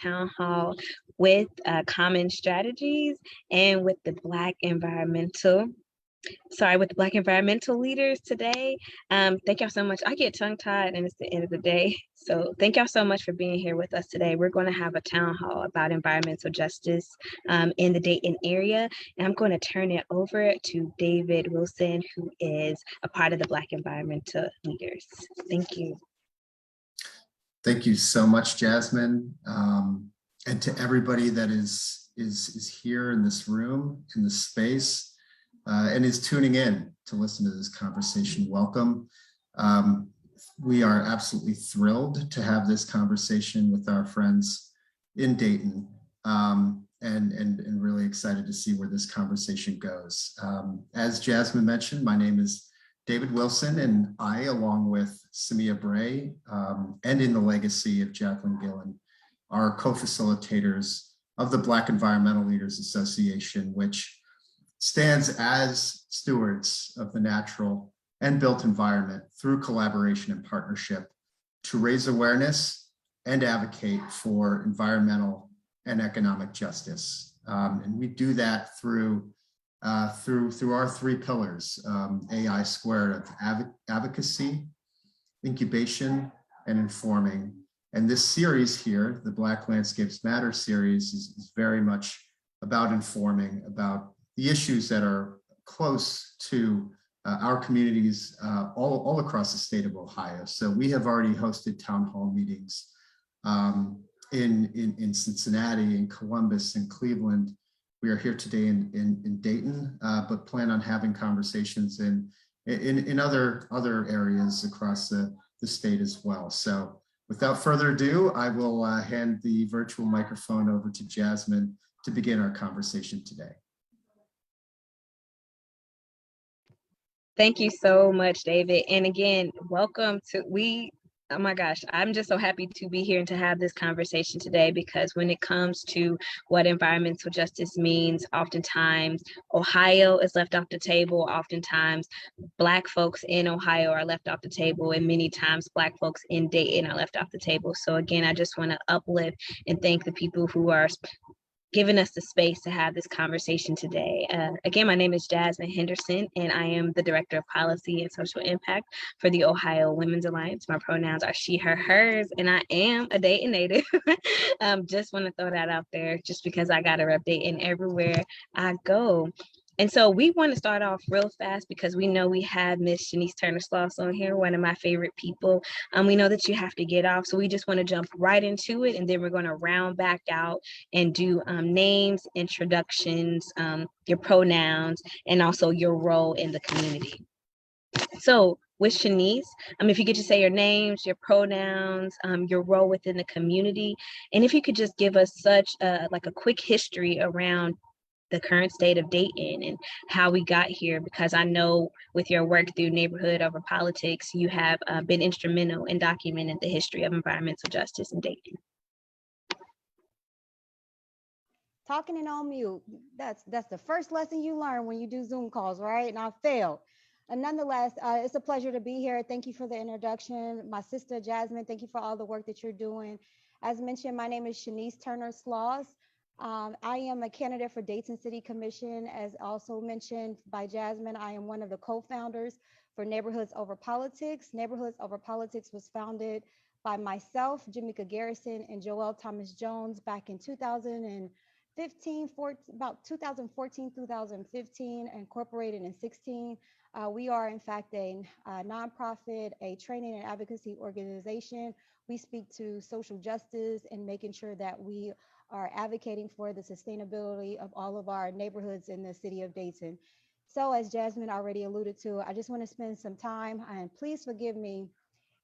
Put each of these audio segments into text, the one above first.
town hall with CommEN Strategies and with the Black environmental leaders today. Thank y'all so much. I get tongue tied and it's the end of the day. So thank y'all so much for being here with us today. We're going to have a town hall about environmental justice in the Dayton area. And I'm going to turn it over to David Wilson, who is a part of the Black environmental leaders. Thank you. Thank you so much, Jasmine. And to everybody that is here in this room, in this space, and is tuning in to listen to this conversation, welcome. We are absolutely thrilled to have this conversation with our friends in Dayton, and really excited to see where this conversation goes. As Jasmine mentioned, my name is David Wilson, and I, along with Samia Bray, and in the legacy of Jacqueline Gillen, are co-facilitators of the Black Environmental Leaders Association, which stands as stewards of the natural and built environment through collaboration and partnership to raise awareness and advocate for environmental and economic justice. And we do that through our three pillars, AI squared of advocacy, incubation, and informing. And this series here, the Black Landscapes Matter series, is very much about informing about the issues that are close to our communities all across the state of Ohio. So we have already hosted town hall meetings in Cincinnati, in Columbus, in Cleveland. We are here today in Dayton, but plan on having conversations in other areas across the state as well. So without further ado, I will hand the virtual microphone over to Jasmine to begin our conversation today. Thank you so much, David. And again, welcome to oh my gosh, I'm just so happy to be here and to have this conversation today, because when it comes to what environmental justice means, oftentimes Ohio is left off the table. Oftentimes Black folks in Ohio are left off the table, and many times Black folks in Dayton are left off the table. So again, I just want to uplift and thank the people who are giving us the space to have this conversation today. Again, my name is Jasmine Henderson, and I am the Director of Policy and Social Impact for the Ohio Women's Alliance. My pronouns are she, her, hers, and I am a Dayton native. Just want to throw that out there just because I got to rep Dayton everywhere I go. And so we want to start off real fast because we know we have Miss Shanice Turner-Sloss on here, one of my favorite people. We know that you have to get off, so we just want to jump right into it, and then we're going to round back out and do names, introductions, your pronouns, and also your role in the community. So with Shanice, if you could just say your names, your pronouns, your role within the community, and if you could just give us such a quick history around the current state of Dayton and how we got here, because I know with your work through Neighborhood Over Politics, you have been instrumental in documenting the history of environmental justice in Dayton. Talking and on mute, that's the first lesson you learn when you do Zoom calls, right? And I failed. And nonetheless, it's a pleasure to be here. Thank you for the introduction. My sister, Jasmine, thank you for all the work that you're doing. As mentioned, my name is Shanice Turner-Sloss. I am a candidate for Dayton City Commission. As also mentioned by Jasmine, I am one of the co-founders for Neighborhoods Over Politics. Neighborhoods Over Politics was founded by myself, Jamaica Garrison, and Joelle Thomas-Jones back in 2015, about 2014, 2015, incorporated in 16. We are in fact a nonprofit, a training and advocacy organization. We speak to social justice and making sure that we are advocating for the sustainability of all of our neighborhoods in the city of Dayton. So as Jasmine already alluded to, I just want to spend some time, and please forgive me,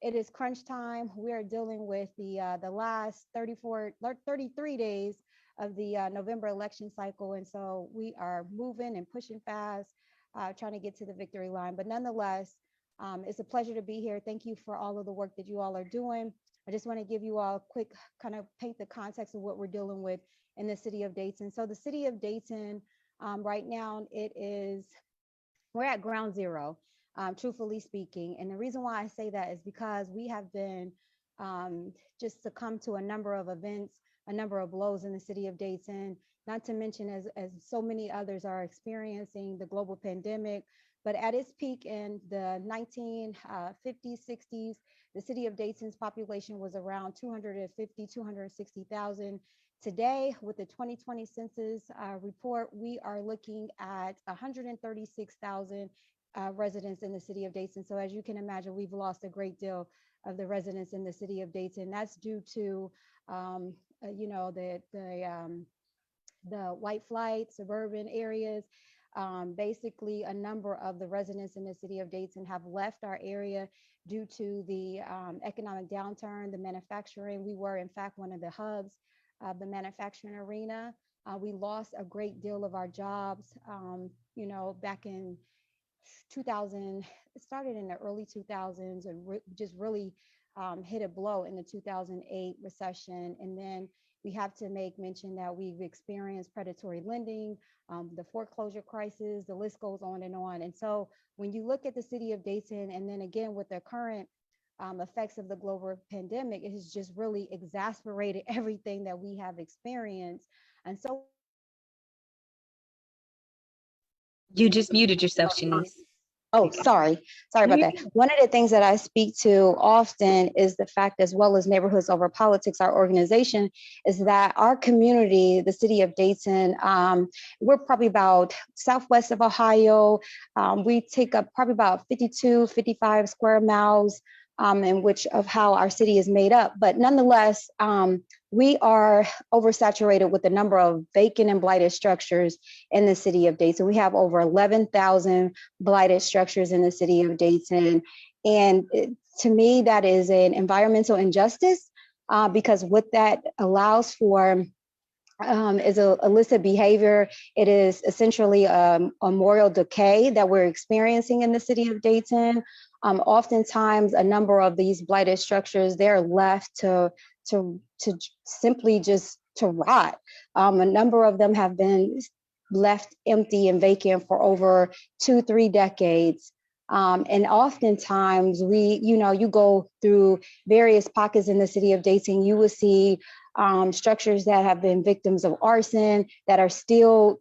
it is crunch time. We are dealing with the last 33 days of the November election cycle. And so we are moving and pushing fast, trying to get to the victory line. But nonetheless, it's a pleasure to be here. Thank you for all of the work that you all are doing. I just want to give you all a quick kind of paint the context of what we're dealing with in the city of Dayton. So the city of Dayton, right now, we're at ground zero, truthfully speaking. And the reason why I say that is because we have been just succumbed to a number of events a number of blows in the city of Dayton, not to mention as so many others are experiencing the global pandemic. But at its peak in the 1950s, 60s, the city of Dayton's population was around 250, 260,000. Today, with the 2020 census report, we are looking at 136,000 residents in the city of Dayton. So as you can imagine, we've lost a great deal of the residents in the city of Dayton. That's due to, you know, the white flight, suburban areas. Basically, a number of the residents in the city of Dayton have left our area due to the economic downturn, the manufacturing. We were, in fact, one of the hubs of the manufacturing arena. We lost a great deal of our jobs, you know, back in 2000. It started in the early 2000s and just really hit a blow in the 2008 recession. And then we have to make mention that we've experienced predatory lending, the foreclosure crisis, the list goes on and on. And so when you look at the city of Dayton, and then again with the current effects of the global pandemic, it has just really exasperated everything that we have experienced. And so You just muted yourself, Shanice. Oh, sorry about that. One of the things that I speak to often is the fact, as well as Neighborhoods Over Politics, our organization, is that our community, the city of Dayton, we're probably about southwest of Ohio. We take up probably about 52, 55 square miles in which of how our city is made up. But nonetheless, we are oversaturated with the number of vacant and blighted structures in the city of Dayton. We have over 11,000 blighted structures in the city of Dayton. And to me, that is an environmental injustice because what that allows for is a illicit behavior. It is essentially a moral decay that we're experiencing in the city of Dayton. Oftentimes, a number of these blighted structures, they're left to simply just to rot. A number of them have been left empty and vacant for over 2-3 decades. And oftentimes you go through various pockets in the city of Dayton, you will see structures that have been victims of arson that are still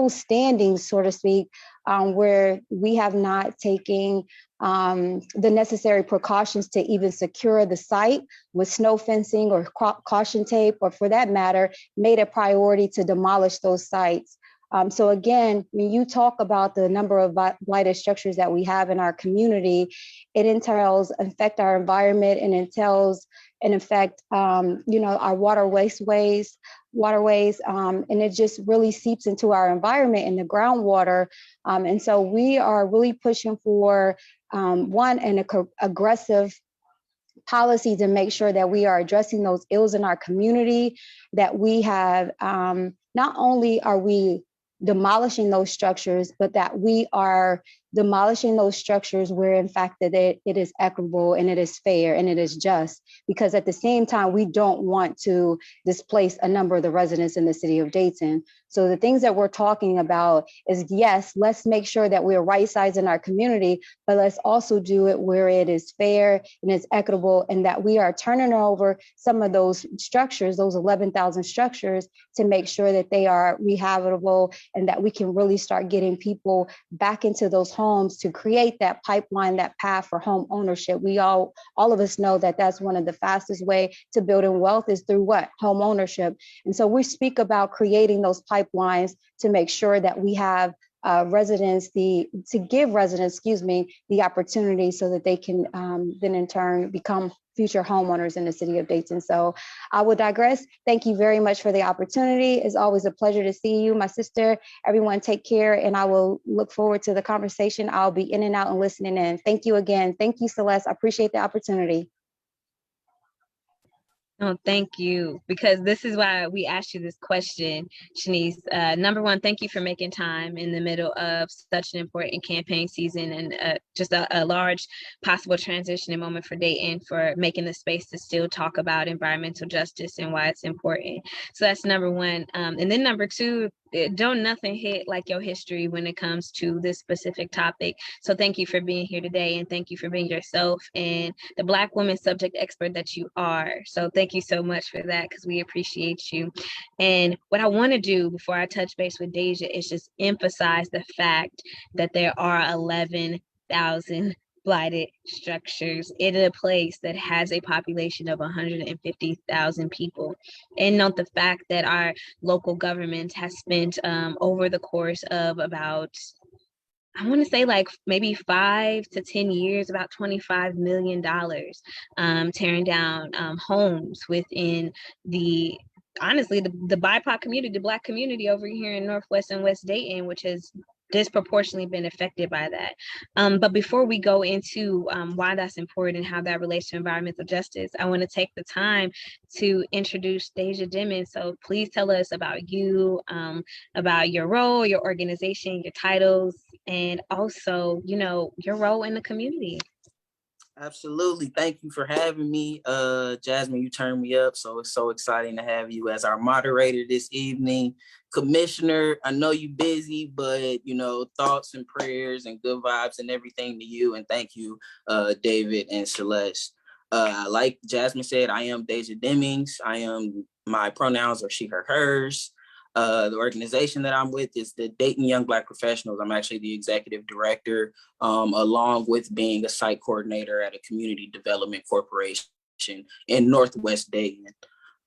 standing, so to speak, where we have not taken the necessary precautions to even secure the site with snow fencing or caution tape, or for that matter, made a priority to demolish those sites. So again, when you talk about the number of blighted structures that we have in our community, it entails affect our environment and entails and affect our waterways, and it just really seeps into our environment and the groundwater. And so we are really pushing for an aggressive policy to make sure that we are addressing those ills in our community, that we have not only are we demolishing those structures, but that we are demolishing those structures where in fact that it is equitable and it is fair and it is just, because at the same time, we don't want to displace a number of the residents in the city of Dayton. So the things that we're talking about is, yes, let's make sure that we're right sizing our community, but let's also do it where it is fair and it's equitable, and that we are turning over some of those structures, those 11,000 structures, to make sure that they are rehabitable and that we can really start getting people back into those homes to create that pipeline, that path for home ownership. We all of us know that that's one of the fastest way to building wealth is through what? Home ownership. And so we speak about creating those pipelines to make sure that we have give residents, the opportunity so that they can then in turn become future homeowners in the city of Dayton. So I will digress. Thank you very much for the opportunity. It's always a pleasure to see you, my sister. Everyone take care, and I will look forward to the conversation. I'll be in and out and listening in. Thank you again. Thank you, Celeste. I appreciate the opportunity. No, thank you, because this is why we asked you this question, Shanice. Number one, thank you for making time in the middle of such an important campaign season and just a large possible transitioning moment for Dayton, for making the space to still talk about environmental justice and why it's important. So that's number one. And then number two, don't nothing hit like your history when it comes to this specific topic. So thank you for being here today, and thank you for being yourself and the Black woman subject expert that you are. So thank you so much for that, because we appreciate you. And what I want to do before I touch base with Deja is just emphasize the fact that there are 11,000 blighted structures in a place that has a population of 150,000 people. And note the fact that our local government has spent over the course of about, I want to say like maybe 5 to 10 years, about $25 million, tearing down homes within the, honestly, the BIPOC community, the Black community over here in Northwest and West Dayton, which has disproportionately been affected by that. But before we go into why that's important and how that relates to environmental justice, I want to take the time to introduce Deja Dimon. So please tell us about you, about your role, your organization, your titles, and also, you know, your role in the community. Absolutely. Thank you for having me. Jasmine, you turned me up. So it's so exciting to have you as our moderator this evening. Commissioner, I know you're busy, but you know, thoughts and prayers and good vibes and everything to you. And thank you, David and Celeste. Like Jasmine said, I am Deja Demings. My pronouns are she, her, hers. The organization that I'm with is the Dayton Young Black Professionals. I'm actually the executive director, along with being a site coordinator at a community development corporation in Northwest Dayton.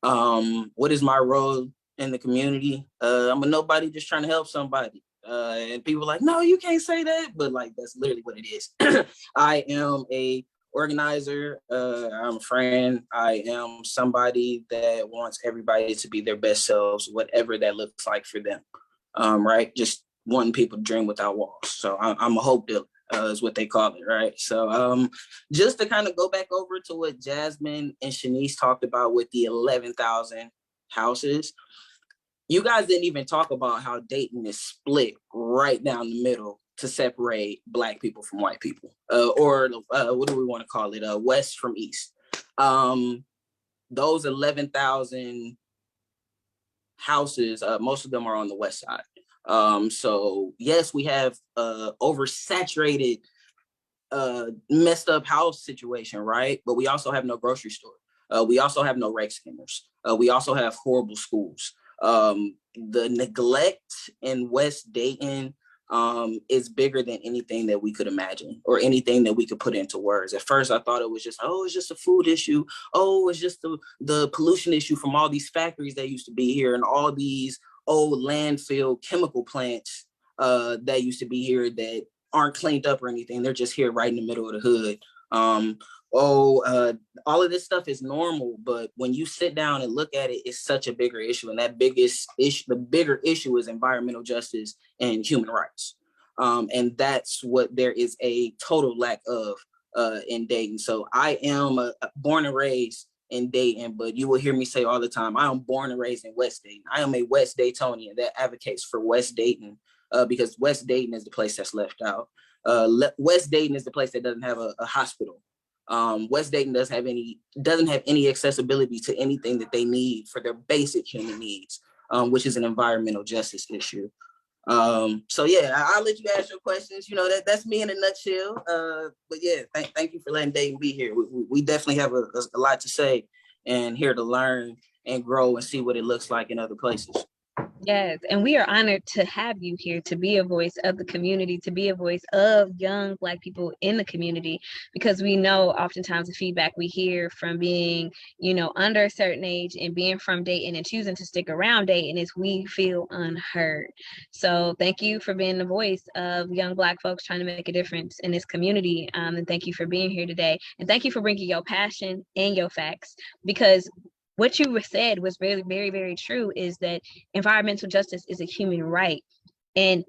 What is my role in the community? I'm a nobody just trying to help somebody. And people are like, no, you can't say that. But like, that's literally what it is. I am a organizer. I'm a friend. I am somebody that wants everybody to be their best selves, whatever that looks like for them. Right? Just wanting people to dream without walls. So I'm a hope builder, is what they call it, right? So just to kind of go back over to what Jasmine and Shanice talked about with the 11,000 houses. You guys didn't even talk about how Dayton is split right down the middle to separate Black people from white people, or what do we want to call it? West from East. Those 11,000 houses, most of them are on the West side. So yes, we have oversaturated, messed up house situation, right? But we also have no grocery store. We also have no rec skimmers. We also have horrible schools. The neglect in West Dayton is bigger than anything that we could imagine or anything that we could put into words. At first, I thought it was just, oh, it's just a food issue. Oh, it's just the pollution issue from all these factories that used to be here and all these old landfill chemical plants that used to be here that aren't cleaned up or anything. They're just here right in the middle of the hood. All of this stuff is normal, but when you sit down and look at it, it's such a bigger issue. And that biggest issue, the bigger issue is environmental justice and human rights. And that's what there is a total lack of in Dayton. So I am born and raised in Dayton, but you will hear me say all the time, I am born and raised in West Dayton. I am a West Daytonian that advocates for West Dayton because West Dayton is the place that's left out. West Dayton is the place that doesn't have a hospital. West Dayton doesn't have any accessibility to anything that they need for their basic human needs, which is an environmental justice issue. So yeah, I'll let you ask your questions. You know, that's me in a nutshell. But yeah, thank you for letting Dayton be here. We definitely have a lot to say and here to learn and grow and see what it looks like in other places. Yes, and we are honored to have you here to be a voice of the community, to be a voice of young Black people in the community, because we know oftentimes the feedback we hear from being, you know, under a certain age and being from Dayton and choosing to stick around Dayton is we feel unheard. So thank you for being the voice of young Black folks trying to make a difference in this community. And thank you for being here today. And thank you for bringing your passion and your facts, because what you said was very, very, very true, is that environmental justice is a human right. And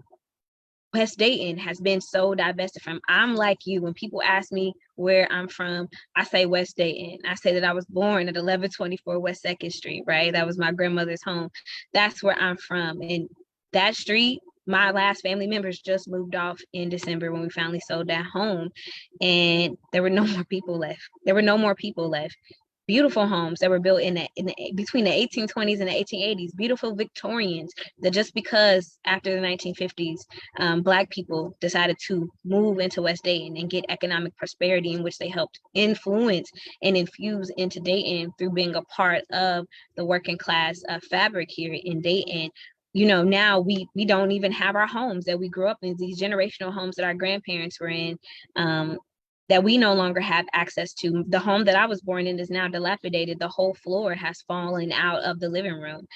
West Dayton has been so divested from. I'm like you, when people ask me where I'm from, I say West Dayton. I say that I was born at 1124 West 2nd Street, right? That was my grandmother's home. That's where I'm from. And that street, my last family members just moved off in December when we finally sold that home. And there were no more people left. beautiful homes that were built between the 1820s and the 1880s, beautiful Victorians, that just because after the 1950s, Black people decided to move into West Dayton and get economic prosperity, in which they helped influence and infuse into Dayton through being a part of the working class fabric here in Dayton. Now we don't even have our homes that we grew up in, these generational homes that our grandparents were in, that we no longer have access to. The home that I was born in is now dilapidated. The whole floor has fallen out of the living room.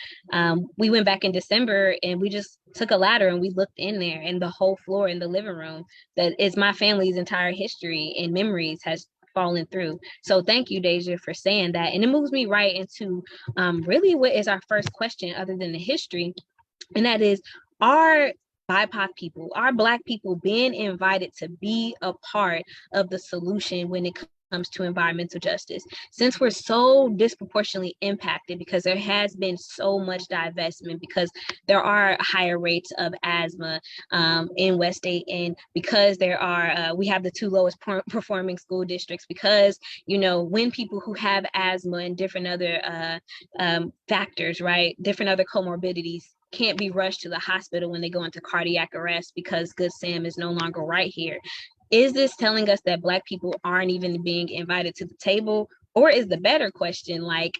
We went back in December and we just took a ladder and we looked in there, and the whole floor in the living room that is my family's entire history and memories has fallen through. So thank you, Deja, for saying that. And it moves me right into really what is our first question other than the history. And that is, are BIPOC people, are Black people being invited to be a part of the solution when it comes to environmental justice? Since we're so disproportionately impacted because there has been so much divestment, because there are higher rates of asthma in West Dayton, because we have the 2 lowest performing school districts, because, when people who have asthma and different other factors, right, different other comorbidities, can't be rushed to the hospital when they go into cardiac arrest because Good Sam is no longer right here. Is this telling us that Black people aren't even being invited to the table? Or is the better question, like,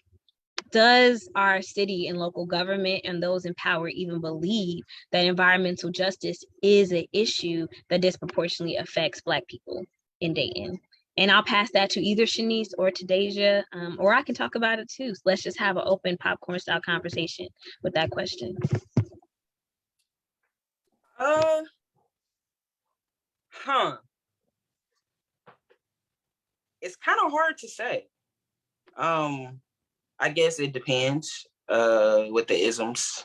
does our city and local government and those in power even believe that environmental justice is an issue that disproportionately affects Black people in Dayton? And I'll pass that to either Shanice or to Deja, or I can talk about it too. So let's just have an open popcorn style conversation with that question. It's kind of hard to say. I guess it depends with the isms,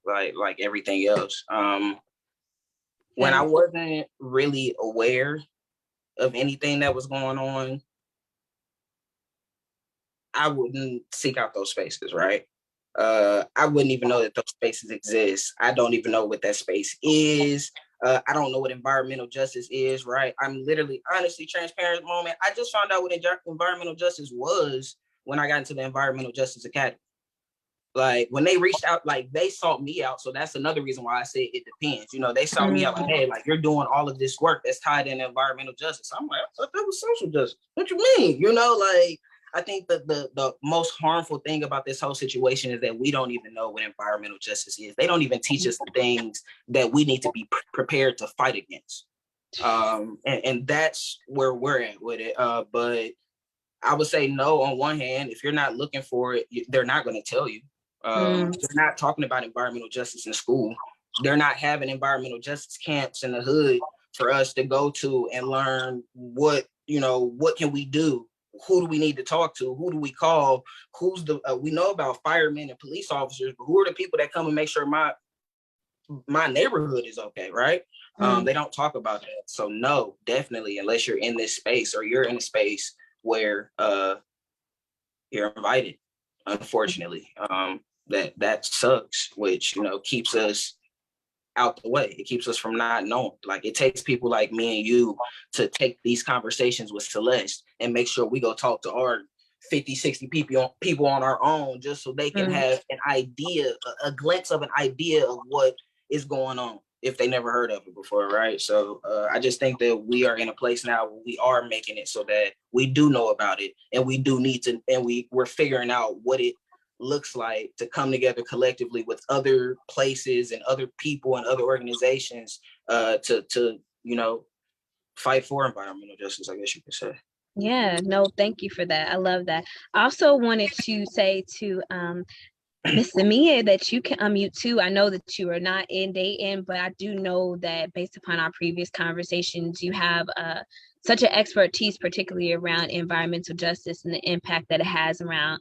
like everything else. When I wasn't really aware of anything that was going on, I wouldn't seek out those spaces, right? I wouldn't even know that those spaces exist. I don't even know what that space is. I don't know what environmental justice is, right? I'm literally, honestly, transparent moment. I just found out what environmental justice was when I got into the Environmental Justice Academy. Like, when they reached out, like, they sought me out. So that's another reason why I say it depends. They sought me out like, hey, like, you're doing all of this work that's tied in environmental justice. I'm like, I thought that was social justice. What you mean? Like, I think the most harmful thing about this whole situation is that we don't even know what environmental justice is. They don't even teach us the things that we need to be prepared to fight against. And that's where we're at with it. But I would say no, on one hand. If you're not looking for it, they're not going to tell you. They're not talking about environmental justice in school. They're not having environmental justice camps in the hood for us to go to and learn what can we do? Who do we need to talk to? Who do we call? We know about firemen and police officers, but who are the people that come and make sure my neighborhood is okay, right? They don't talk about that. So no, definitely, unless you're in this space or you're in a space where you're invited, unfortunately. That sucks, which, keeps us out the way. It keeps us from not knowing. Like, it takes people like me and you to take these conversations with Celeste and make sure we go talk to our 50, 60 people on our own, just so they can have an idea, a glimpse of an idea of what is going on if they never heard of it before, right? So I just think that we are in a place now where we are making it so that we do know about it, and we do need to, and we're figuring out what it looks like to come together collectively with other places and other people and other organizations to fight for environmental justice, I guess you could say. Yeah, no, thank you for that. I love that. I also wanted to say to Miss Samia that you can unmute too. I know that you are not in Dayton, but I do know that based upon our previous conversations, you have such an expertise, particularly around environmental justice and the impact that it has around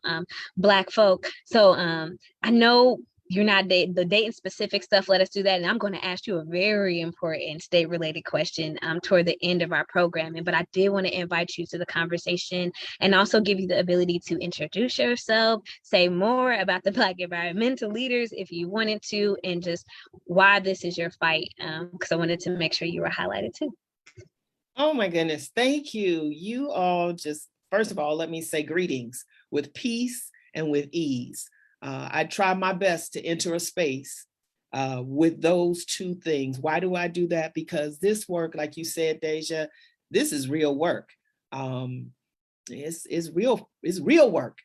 Black folk. So I know you're not the Dayton specific stuff. Let us do that. And I'm going to ask you a very important state related question toward the end of our programming. But I did want to invite you to the conversation and also give you the ability to introduce yourself, say more about the Black environmental leaders if you wanted to, and just why this is your fight. Because I wanted to make sure you were highlighted too. Oh my goodness. Thank you. You all just, first of all, let me say greetings. with peace and with ease. I try my best to enter a space with those two things. Why do I do that? Because this work, like you said, Deja, this is real work. It's real work.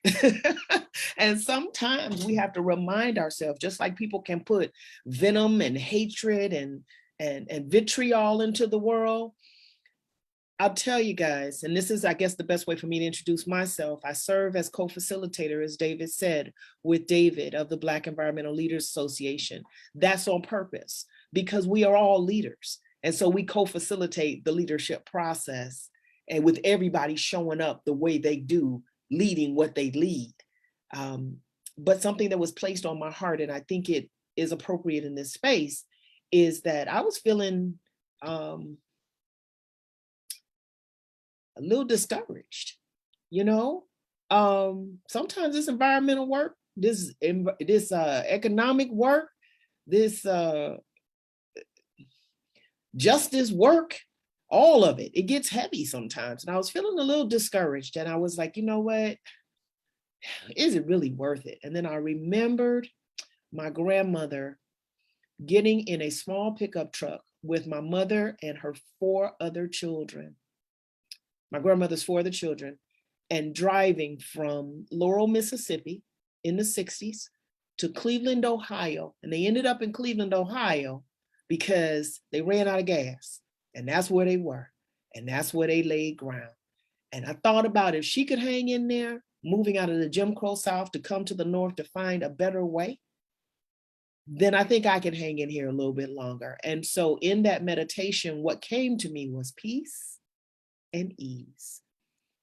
And sometimes we have to remind ourselves, just like people can put venom and hatred and vitriol into the world. I'll tell you guys, and this is, I guess, the best way for me to introduce myself. I serve as co-facilitator, as David said, with David of the Black Environmental Leaders Association. That's on purpose because we are all leaders. And so we co-facilitate the leadership process, and with everybody showing up the way they do, leading what they lead. But something that was placed on my heart, and I think it is appropriate in this space, is that I was feeling a little discouraged, you know? Sometimes this environmental work, this economic work, this justice work, all of it gets heavy sometimes. And I was feeling a little discouraged, and I was like, you know what? Is it really worth it? And then I remembered my grandmother getting in a small pickup truck with my mother and her 4 other children, my grandmother's 4 other children, and driving from Laurel, Mississippi in the 60s to Cleveland, Ohio. And they ended up in Cleveland, Ohio because they ran out of gas. And that's where they were. And that's where they laid ground. And I thought about if she could hang in there, moving out of the Jim Crow South to come to the North to find a better way, then I think I can hang in here a little bit longer. And so in that meditation, what came to me was peace and ease.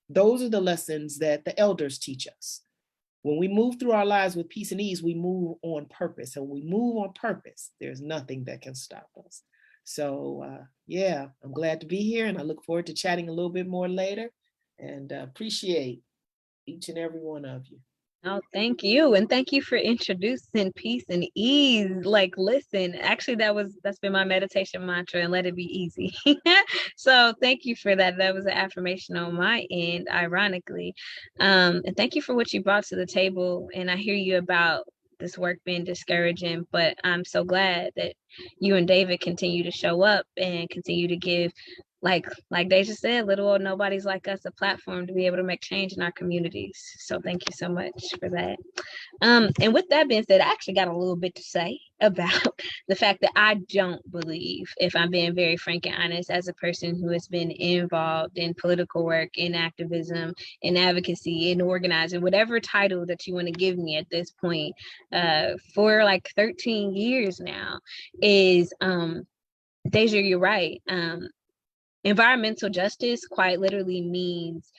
Those are the lessons that the elders teach us. When we move through our lives with peace and ease, we move on purpose. And when we move on purpose, there's nothing that can stop us. So yeah, I'm glad to be here, and I look forward to chatting a little bit more later, and appreciate each and every one of you. Oh, thank you. And thank you for introducing peace and ease. Like, listen, actually, that's been my meditation mantra, and let it be easy. So thank you for that. That was an affirmation on my end, ironically. And thank you for what you brought to the table. And I hear you about this work being discouraging, but I'm so glad that you and David continue to show up and continue to give, like Deja said, little old nobody's like us, a platform to be able to make change in our communities. So thank you so much for that. And with that being said, I actually got a little bit to say about the fact that I don't believe, if I'm being very frank and honest, as a person who has been involved in political work, in activism, in advocacy, in organizing, whatever title that you want to give me at this point, for like 13 years now, is Deja, you're right. Environmental justice quite literally means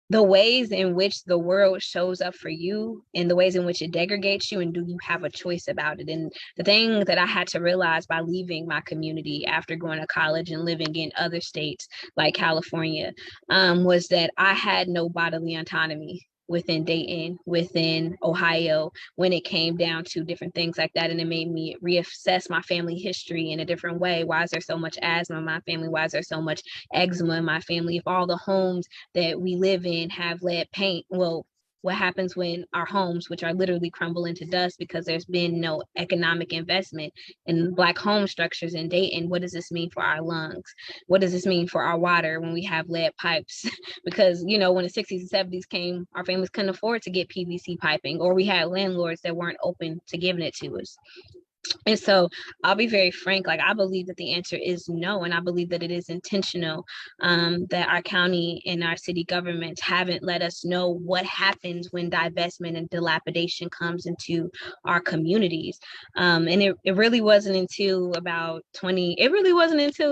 the ways in which the world shows up for you and the ways in which it degrades you, and do you have a choice about it? And the thing that I had to realize by leaving my community after going to college and living in other states like California, was that I had no bodily autonomy within Dayton, within Ohio, when it came down to different things like that. And it made me reassess my family history in a different way. Why is there so much asthma in my family? Why is there so much eczema in my family? If all the homes that we live in have lead paint, well, what happens when our homes, which are literally crumble into dust because there's been no economic investment in Black home structures in Dayton? What does this mean for our lungs? What does this mean for our water when we have lead pipes? Because, you know, when the 60s and 70s came, our families couldn't afford to get PVC piping, or we had landlords that weren't open to giving it to us. And so I'll be very frank, like, I believe that the answer is no. And I believe that it is intentional, that our county and our city governments haven't let us know what happens when divestment and dilapidation comes into our communities. And it really wasn't until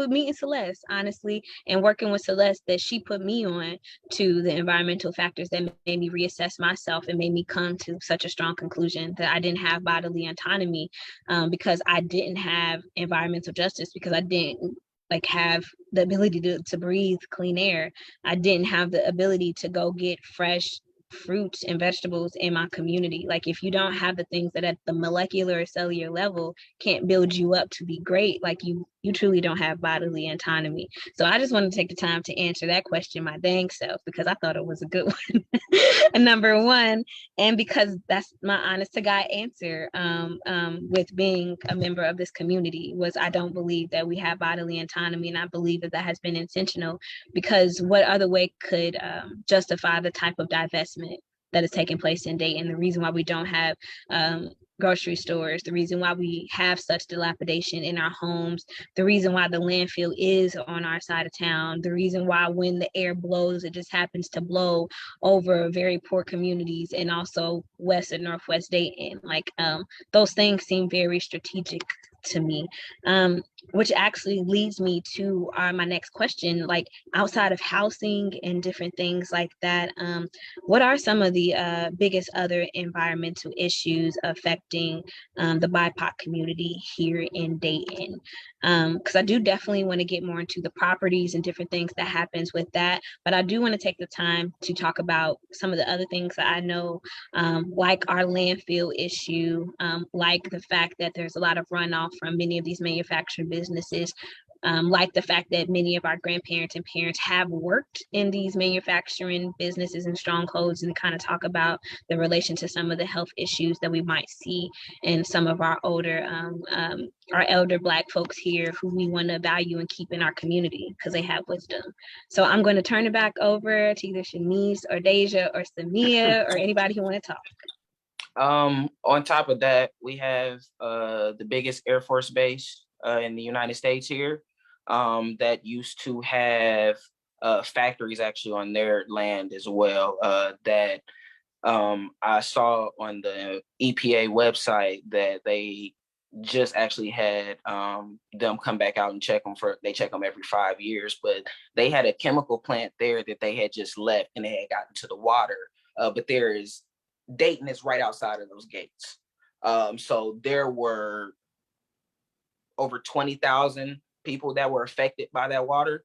meeting Celeste, honestly, and working with Celeste, that she put me on to the environmental factors that made me reassess myself and made me come to such a strong conclusion that I didn't have bodily autonomy, because I didn't have environmental justice, because I didn't have the ability to breathe clean air. I didn't have the ability to go get fresh fruits and vegetables in my community. Like, if you don't have the things that at the molecular or cellular level can't build you up to be great, like, you you truly don't have bodily autonomy. So I just want to take the time to answer that question my dang self, because I thought it was a good one. Number one, and because that's my honest to God answer, with being a member of this community, was I don't believe that we have bodily autonomy, and I believe that that has been intentional, because what other way could justify the type of divestment that is taking place in Dayton? The reason why we don't have grocery stores, the reason why we have such dilapidation in our homes, the reason why the landfill is on our side of town, the reason why when the air blows, it just happens to blow over very poor communities, and also West and Northwest Dayton. Like those things seem very strategic to me, which actually leads me to my next question. Like, outside of housing and different things like that, what are some of the biggest other environmental issues affecting the BIPOC community here in Dayton? Because I do definitely want to get more into the properties and different things that happens with that, but I do want to take the time to talk about some of the other things that I know, like our landfill issue, like the fact that there's a lot of runoff from many of these manufacturing businesses, like the fact that many of our grandparents and parents have worked in these manufacturing businesses and strongholds, and kind of talk about the relation to some of the health issues that we might see in some of our older, our elder Black folks here, who we want to value and keep in our community because they have wisdom. So I'm going to turn it back over to either Shanice or Deja or Samia or anybody who want to talk. On top of that, we have the biggest Air Force base in the United States here, that used to have factories actually on their land as well, that I saw on the EPA website that they just actually had them come back out and check them they check them every 5 years, but they had a chemical plant there that they had just left and they had gotten to the water, but Dayton is right outside of those gates. So there were over 20,000 people that were affected by that water.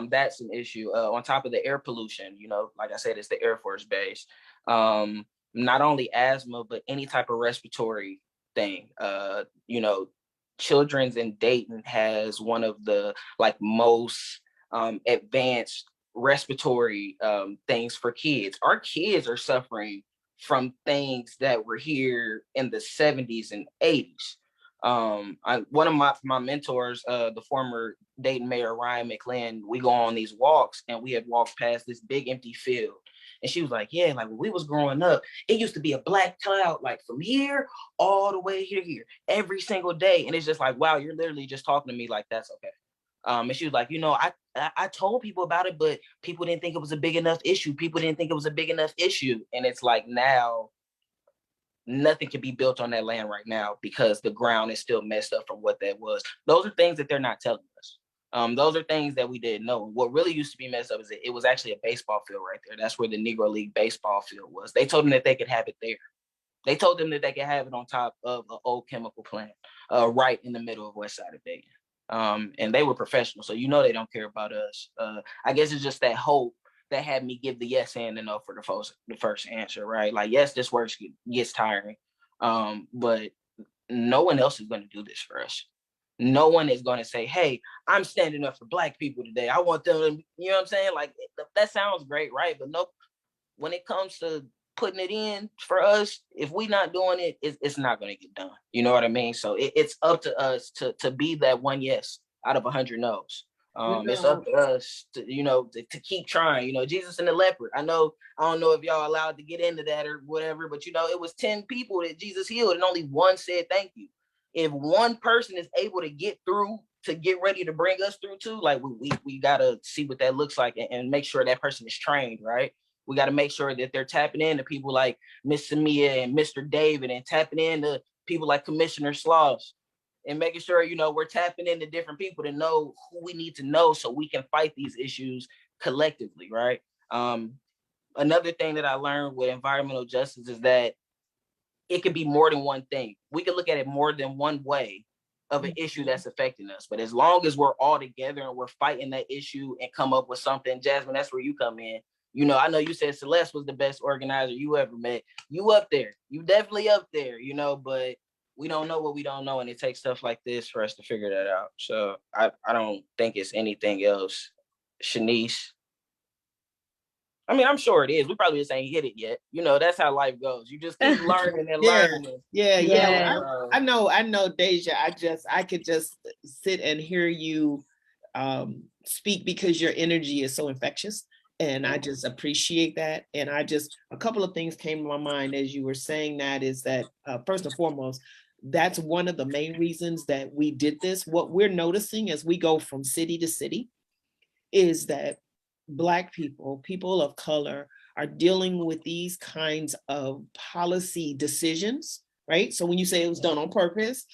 That's an issue. On top of the air pollution, like I said, it's the Air Force base. Not only asthma, but any type of respiratory thing. Children's in Dayton has one of the most advanced respiratory things for kids. Our kids are suffering from things that were here in the 70s and 80s. One of my mentors, the former Dayton Mayor Ryan McLean, we go on these walks and we had walked past this big empty field. And she was like, yeah, like when we was growing up, it used to be a black cloud, like from here all the way here, every single day. And it's just like, wow, you're literally just talking to me like that's okay. And she was like, I told people about it, but people didn't think it was a big enough issue. And it's like, now nothing can be built on that land right now because the ground is still messed up from what that was. Those are things that they're not telling us. Those are things that we didn't know. What really used to be messed up is it was actually a baseball field right there. That's where the Negro League baseball field was. They told them that they could have it there. They told them that they could have it on top of an old chemical plant, right in the middle of West Side of Dayton. And they were professional, so they don't care about us. I guess it's just that hope that had me give the yes and the no for the first answer, right? Like, yes, this work gets tiring, but no one else is going to do this for us. No one is going to say, hey, I'm standing up for Black people today. I want them, you know what I'm saying? Like, that sounds great, right? But nope, when it comes to putting it in for us, if we not doing it, it's not going to get done. You know what I mean? So it's up to us to be that one yes out of 100 no's. It's up to us to to keep trying. Jesus and the leopard. I don't know if y'all allowed to get into that or whatever, but it was 10 people that Jesus healed and only one said thank you. If one person is able to get through to get ready to bring us through too, like we gotta see what that looks like and make sure that person is trained, right? We got to make sure that they're tapping into people like Miss Samia and Mr. David, and tapping into people like Commissioner Sloss, and making sure, we're tapping into different people to know who we need to know so we can fight these issues collectively, right? Another thing that I learned with environmental justice is that it could be more than one thing. We can look at it more than one way of an issue that's affecting us. But as long as we're all together and we're fighting that issue and come up with something, Jasmine, that's where you come in. I know you said Celeste was the best organizer you ever met. You up there. You definitely up there, but we don't know what we don't know, and it takes stuff like this for us to figure that out. So I don't think it's anything else. Shanice, I mean, I'm sure it is. We probably just ain't hit it yet. You know, that's how life goes. You just keep learning and learning. Yeah. I know, Deja. I could just sit and hear you speak because your energy is so infectious. And I just appreciate that. And a couple of things came to my mind as you were saying that is that, first and foremost, that's one of the main reasons that we did this. What we're noticing as we go from city to city is that Black people, people of color, are dealing with these kinds of policy decisions, right? So when you say it was done on purpose,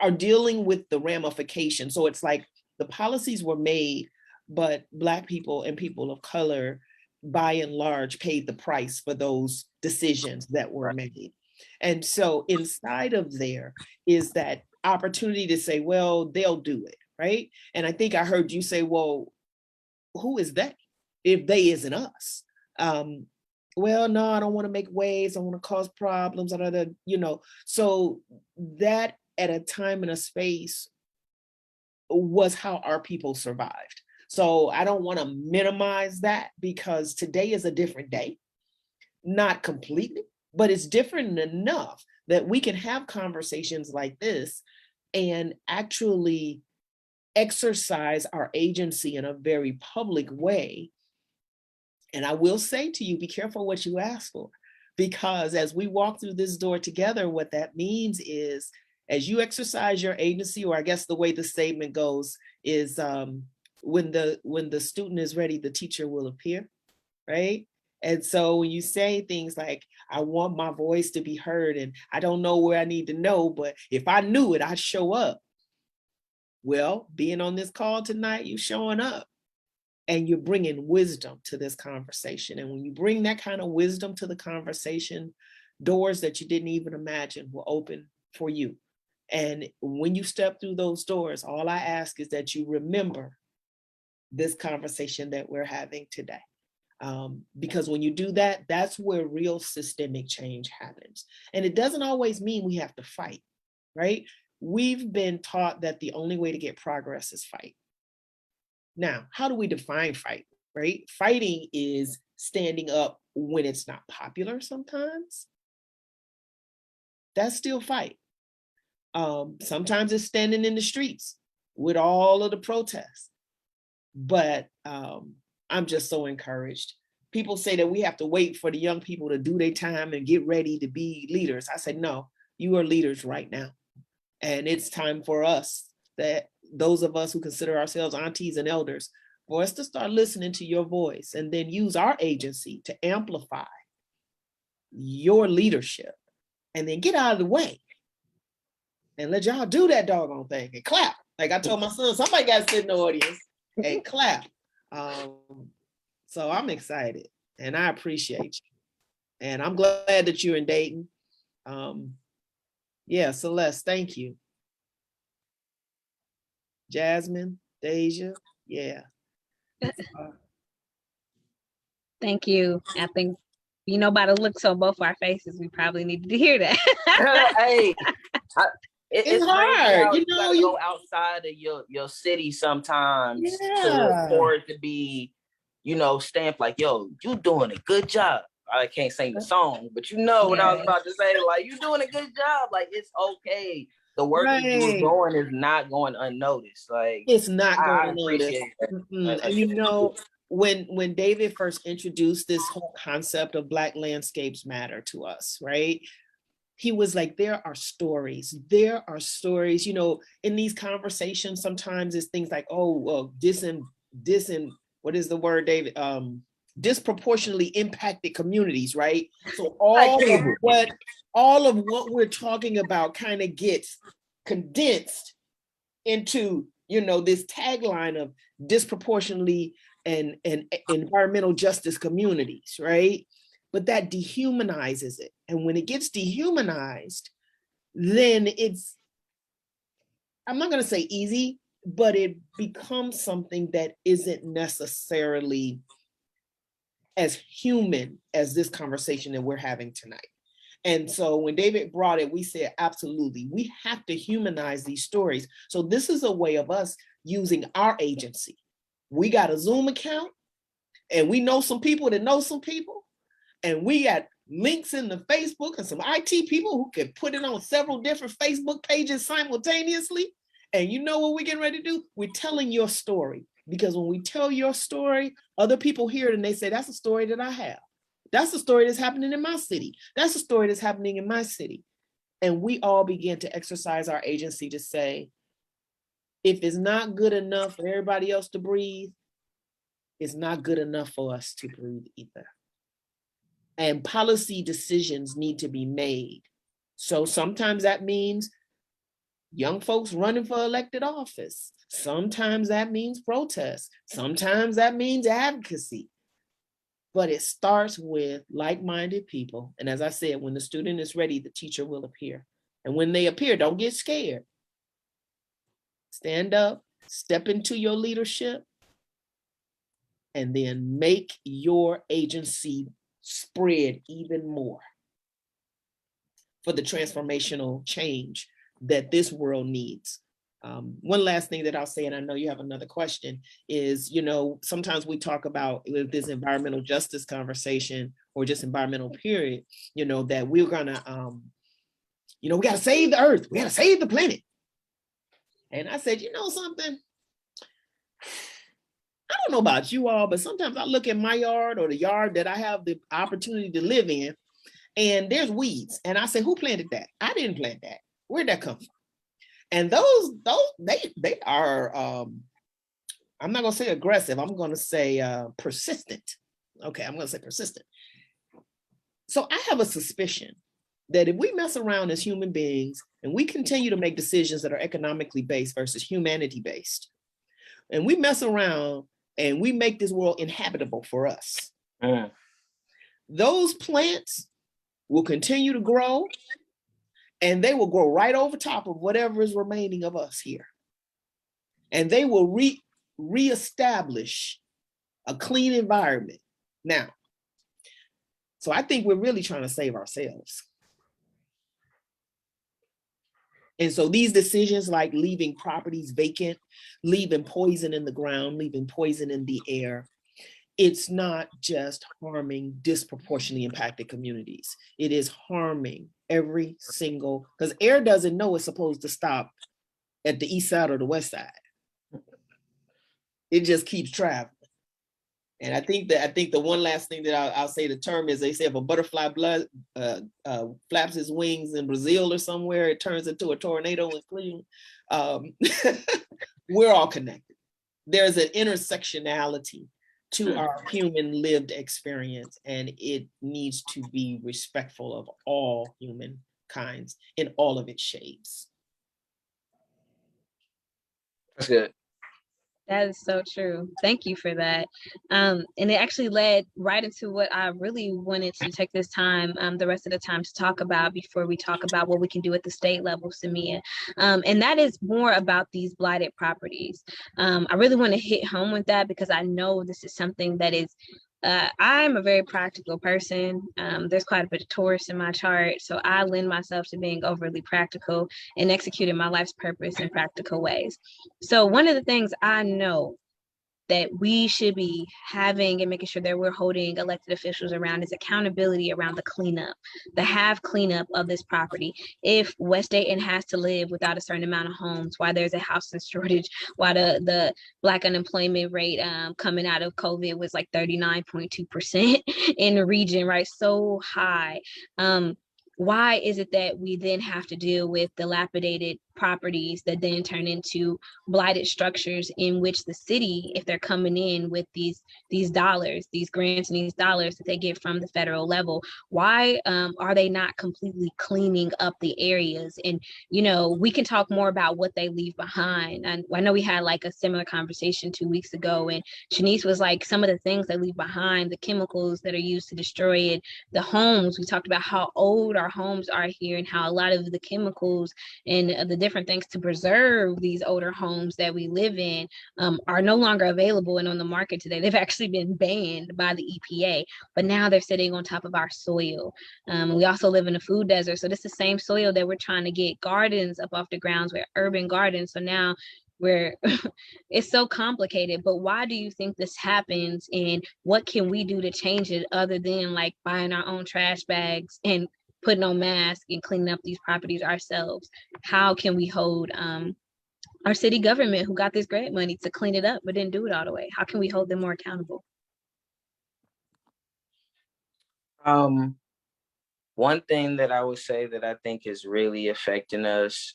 are dealing with the ramifications. So it's like the policies were made, but Black people and people of color, by and large, paid the price for those decisions that were made. And so inside of there is that opportunity to say, well, they'll do it, right? And I think I heard you say, well, who is they if they isn't us? Well, no, I don't want to make waves. I want to cause problems. So that at a time and a space was how our people survived. So I don't want to minimize that because today is a different day, not completely, but it's different enough that we can have conversations like this and actually exercise our agency in a very public way. And I will say to you, be careful what you ask for, because as we walk through this door together, what that means is as you exercise your agency, or I guess the way the statement goes is when the student is ready, the teacher will appear, right? And so when you say things like, I want my voice to be heard and I don't know where I need to know, but if I knew it, I'd show up. Well, being on this call tonight, you showing up and you're bringing wisdom to this conversation. And when you bring that kind of wisdom to the conversation, doors that you didn't even imagine will open for you. And when you step through those doors, all I ask is that you remember this conversation that we're having today. Because when you do that, that's where real systemic change happens. And it doesn't always mean we have to fight, right? We've been taught that the only way to get progress is fight. Now, how do we define fight, right? Fighting is standing up when it's not popular sometimes. That's still fight. Sometimes it's standing in the streets with all of the protests. But I'm just so encouraged. People say that we have to wait for the young people to do their time and get ready to be leaders. I said, no, you are leaders right now. And it's time for us, that those of us who consider ourselves aunties and elders, for us to start listening to your voice and then use our agency to amplify your leadership and then get out of the way and let y'all do that doggone thing and clap. Like I told my son, somebody got to sit in the audience and clap. So I'm excited and I appreciate you. And I'm glad that you're in Dayton. Yeah, Celeste, thank you. Jasmine, Deja, yeah. Thank you. I think, by the looks on both our faces, we probably needed to hear that. Hey, it's hard. You gotta go outside of your city sometimes for it to be, stamped like, yo, you doing a good job. I can't sing the song, but what I was about to say, like, you doing a good job. Like, it's okay. The work that you're doing is not going unnoticed. Like, it's not going I unnoticed. And when David first introduced this whole concept of Black landscapes matter to us, right? He was like, there are stories. In these conversations, sometimes it's things like, what is the word, David? Disproportionately impacted communities, right? So all of what we're talking about kind of gets condensed into, this tagline of disproportionately and environmental justice communities, right? But that dehumanizes it. And when it gets dehumanized, then it's, I'm not going to say easy, but it becomes something that isn't necessarily as human as this conversation that we're having tonight. And so when David brought it, we said, absolutely, we have to humanize these stories. So this is a way of us using our agency. We got a Zoom account, and we know some people that know some people, and we got links in the Facebook and some IT people who can put it on several different Facebook pages simultaneously. And you know what we're getting ready to do? We're telling your story, because when we tell your story, other people hear it and they say, that's a story that I have. That's a story that's happening in my city. That's a story that's happening in my city. And we all begin to exercise our agency to say, if it's not good enough for everybody else to breathe, it's not good enough for us to breathe either. And policy decisions need to be made. So sometimes that means young folks running for elected office. Sometimes that means protest. Sometimes that means advocacy. But it starts with like-minded people. And as I said, when the student is ready, the teacher will appear. And when they appear, don't get scared. Stand up, step into your leadership, and then make your agency spread even more for the transformational change that this world needs. One last thing that I'll say, and I know you have another question, is, sometimes we talk about with this environmental justice conversation or just environmental period, that we're gonna, we gotta save the earth, we gotta save the planet. And I said, something? I don't know about you all, but sometimes I look at my yard or the yard that I have the opportunity to live in, and there's weeds. And I say, who planted that? I didn't plant that. Where'd that come from? And those they are, I'm not gonna say aggressive, I'm gonna say persistent. Okay, I'm gonna say persistent. So I have a suspicion that if we mess around as human beings and we continue to make decisions that are economically based versus humanity based, and we mess around and we make this world inhabitable for us, those plants will continue to grow, and they will grow right over top of whatever is remaining of us here. And they will reestablish a clean environment. Now, so I think we're really trying to save ourselves. And so these decisions, like leaving properties vacant, leaving poison in the ground, leaving poison in the air, it's not just harming disproportionately impacted communities. It is harming every single, because air doesn't know it's supposed to stop at the east side or the west side. It just keeps traveling. And I think the one last thing that I'll say, the term is, they say if a butterfly flaps his wings in Brazil or somewhere, it turns into a tornado in Cleveland. We're all connected. There's an intersectionality to our human lived experience, and it needs to be respectful of all human kinds in all of its shapes. That's good. That is so true. Thank you for that. And it actually led right into what I really wanted to take this time, the rest of the time, to talk about before we talk about what we can do at the state level, Samia. And that is more about these blighted properties. I really want to hit home with that because I know this is something that is, I'm a very practical person. There's quite a bit of Taurus in my chart, so I lend myself to being overly practical and executing my life's purpose in practical ways. So one of the things I know that we should be having and making sure that we're holding elected officials around is accountability around the cleanup, the cleanup of this property. If West Dayton has to live without a certain amount of homes, why there's a housing shortage, why the Black unemployment rate coming out of COVID was like 39.2% in the region, right? So high. Why is it that we then have to deal with dilapidated properties that then turn into blighted structures in which the city, if they're coming in with these dollars, these grants and these dollars that they get from the federal level, why are they not completely cleaning up the areas? And, we can talk more about what they leave behind. And I know we had like a similar conversation 2 weeks ago, and Shanice was like, some of the things they leave behind, the chemicals that are used to destroy it, the homes, we talked about how old our homes are here and how a lot of the chemicals and the different different things to preserve these older homes that we live in are no longer available and on the market today. They've actually been banned by the EPA, but now they're sitting on top of our soil. We also live in a food desert, so this is the same soil that we're trying to get gardens up off the grounds. We're urban gardens, so now we're it's so complicated. But why do you think this happens, and what can we do to change it other than like buying our own trash bags and putting on masks and cleaning up these properties ourselves? How can we hold our city government, who got this grant money to clean it up but didn't do it all the way, how can we hold them more accountable? One thing that I would say that I think is really affecting us.